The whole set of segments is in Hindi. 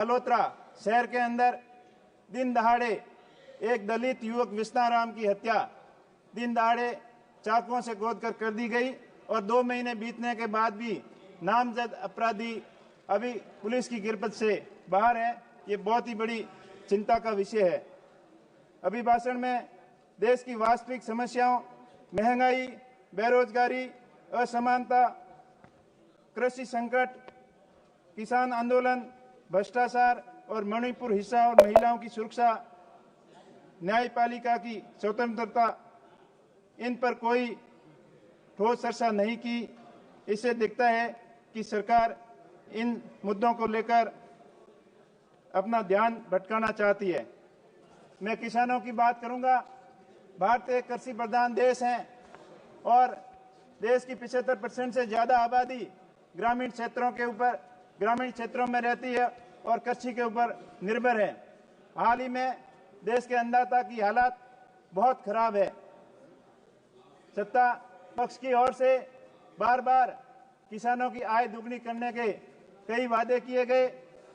अलोत्रा शहर के अंदर दिन दहाड़े एक दलित युवक विष्णाराम की हत्या दिन दहाड़े चाकुओं से गोदकर कर दी गई और 2 महीने बीतने के बाद भी नामजद अपराधी अभी पुलिस की गिरफ्त से बाहर है। ये बहुत ही बड़ी चिंता का विषय है। अभिभाषण में देश की वास्तविक समस्याओं, महंगाई, बेरोजगारी, असमानता, कृषि संकट, किसान आंदोलन, भ्रष्टाचार और मणिपुर हिंसा और महिलाओं की सुरक्षा, न्यायपालिका की स्वतंत्रता, इन पर कोई ठोस चर्चा नहीं की। इससे दिखता है कि सरकार इन मुद्दों को लेकर अपना ध्यान भटकाना चाहती है। मैं किसानों की बात करूंगा। भारत एक कृषि प्रधान देश है और देश की 75% से ज्यादा आबादी ग्रामीण क्षेत्रों में रहती है और कृषि के ऊपर निर्भर है। हाल ही में देश के अन्नदाता की हालत बहुत खराब है। सत्ता पक्ष की ओर से बार बार किसानों की आय दुगनी करने के कई वादे किए गए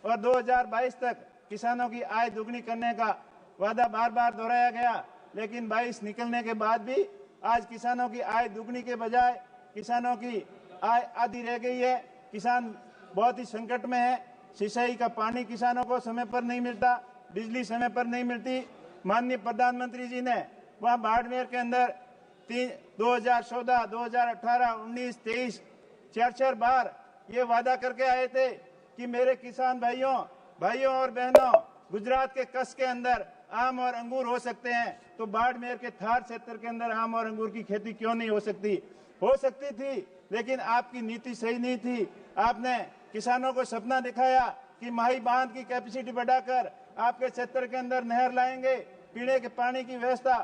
और 2022 तक किसानों की आय दुगनी करने का वादा बार बार दोहराया गया, लेकिन 22 निकलने के बाद भी आज किसानों की आय दुगनी के बजाय किसानों की आय आधी रह गई है। किसान बहुत ही संकट में है। सिंचाई का पानी किसानों को समय पर नहीं मिलता, बिजली समय पर नहीं मिलती। माननीय प्रधानमंत्री जी ने वहां बाड़मेर के अंदर 2014, 2018, 19, 23 4 बार ये वादा करके आए थे कि मेरे किसान भाइयों और बहनों, गुजरात के कच्छ के अंदर आम और अंगूर हो सकते हैं, तो बाड़मेर के थार क्षेत्र के अंदर आम और अंगूर की खेती क्यों नहीं हो सकती? हो सकती थी, लेकिन आपकी नीति सही नहीं थी। आपने किसानों को सपना दिखाया कि माही बांध की कैपेसिटी बढ़ाकर आपके क्षेत्र के अंदर नहर लाएंगे, पीने के पानी की व्यवस्था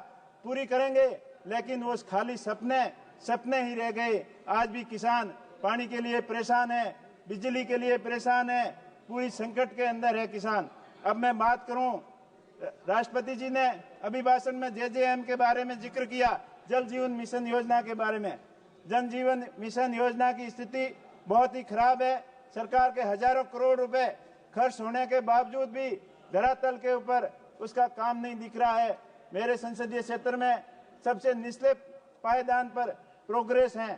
पूरी करेंगे, लेकिन वो खाली सपने ही रह गए। आज भी किसान पानी के लिए परेशान है, बिजली के लिए परेशान है, पूरी संकट के अंदर है किसान। अब मैं बात करूं, राष्ट्रपति जी ने अभिभाषण में JJM के बारे में जिक्र किया, जल जीवन मिशन योजना के बारे में। जल जीवन मिशन योजना की स्थिति बहुत ही खराब है। सरकार के हजारों करोड़ रुपए खर्च होने के बावजूद भी धरातल के ऊपर उसका काम नहीं दिख रहा है। मेरे संसदीय क्षेत्र में सबसे निचले पायदान पर प्रोग्रेस है।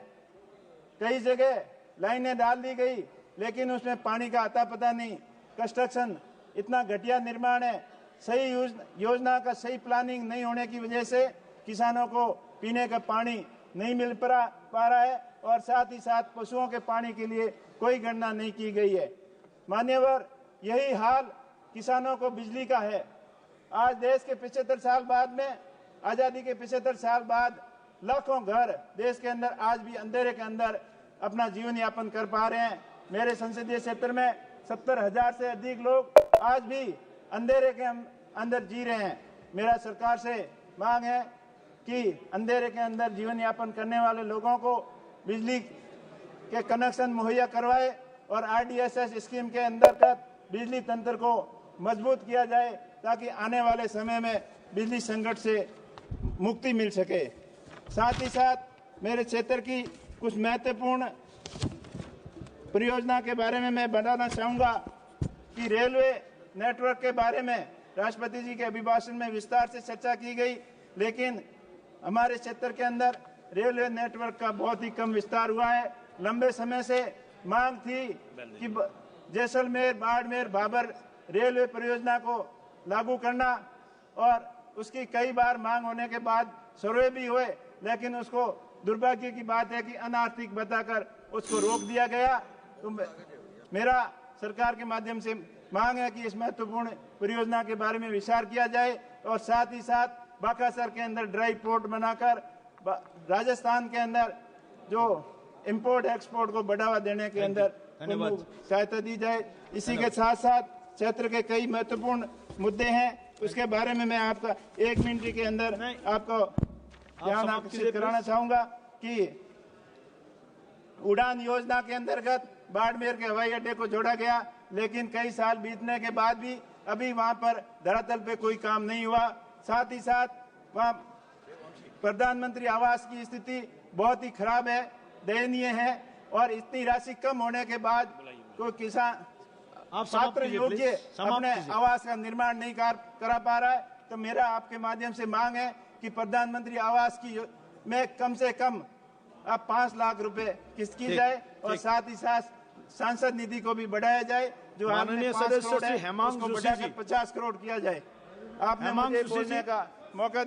कई जगह लाइनें डाल दी गई, लेकिन उसमें पानी का अता पता नहीं। कंस्ट्रक्शन इतना घटिया निर्माण है, सही योजना का सही प्लानिंग नहीं होने की वजह से किसानों को पीने का पानी नहीं मिल पा रहा है और साथ ही साथ पशुओं के पानी के लिए कोई गणना नहीं की गई है। मान्यवर, यही हाल किसानों को बिजली का है। आज देश के 75 साल बाद में, आजादी के 75 साल बाद लाखों घर देश के अंदर आज भी अंधेरे के अंदर अपना जीवन यापन कर पा रहे हैं। मेरे संसदीय क्षेत्र में 70,000 से अधिक लोग आज भी अंधेरे के अंदर जी रहे हैं। मेरा सरकार से मांग है कि अंधेरे के अंदर जीवन यापन करने वाले लोगों को बिजली के कनेक्शन मुहैया करवाए और RDSS स्कीम के अंतर्गत बिजली तंत्र को मजबूत किया जाए, ताकि आने वाले समय में बिजली संकट से मुक्ति मिल सके। साथ ही साथ मेरे क्षेत्र की कुछ महत्वपूर्ण परियोजना के बारे में मैं बताना चाहूंगा कि रेलवे नेटवर्क के बारे में राष्ट्रपति जी के अभिभाषण में विस्तार से चर्चा की गई, लेकिन हमारे क्षेत्र के अंदर रेलवे नेटवर्क का बहुत ही कम विस्तार हुआ है। लंबे समय से मांग थी कि जैसलमेर, बाड़मेर, भाबर रेलवे परियोजना को लागू करना, और उसकी कई बार मांग होने के बाद सर्वे भी हुए, लेकिन उसको दुर्भाग्य की बात है कि अनार्थिक बताकर उसको रोक दिया गया। तो मेरा सरकार के माध्यम से मांग है कि इस महत्वपूर्ण परियोजना के बारे में विचार किया जाए और साथ ही साथ बाकासर के अंदर ड्राई पोर्ट बनाकर राजस्थान के अंदर जो इंपोर्ट एक्सपोर्ट को बढ़ावा देने के अंदर सहायता दी जाए। इसी के साथ साथ क्षेत्र के कई महत्वपूर्ण मुद्दे हैं, उसके बारे में मैं आपका 1 मिनट के अंदर आपको ध्यान आकर्षित कराना चाहूंगा कि उड़ान योजना के अंतर्गत बाड़मेर के हवाई अड्डे को जोड़ा गया, लेकिन कई साल बीतने के बाद भी अभी वहां पर धरातल पे कोई काम नहीं हुआ। साथ ही साथ वहां प्रधानमंत्री आवास की स्थिति बहुत ही खराब है, दयनीय है, और इतनी राशि कम होने के बाद कोई किसान आप समाप्त पात्र कीजिए, योग्य प्लीज। समाप्त अपने कीजिए। आवास का निर्माण नहीं करा पा रहा है, तो मेरा आपके माध्यम से मांग है कि प्रधानमंत्री आवास की में कम से कम अब 5 लाख रुपए किस्त की ठीक, जाए और ठीक। साथ ही साथ सांसद निधि को भी बढ़ाया जाए, जो हाल में माननीय 5 सदस्य करोड़ है श्री हेमांग उसको जोशी बढ़ाकर जी। 50 करोड़ किया जाए। आपने हेमांग मुझे जोशी बोलने जी। का मौका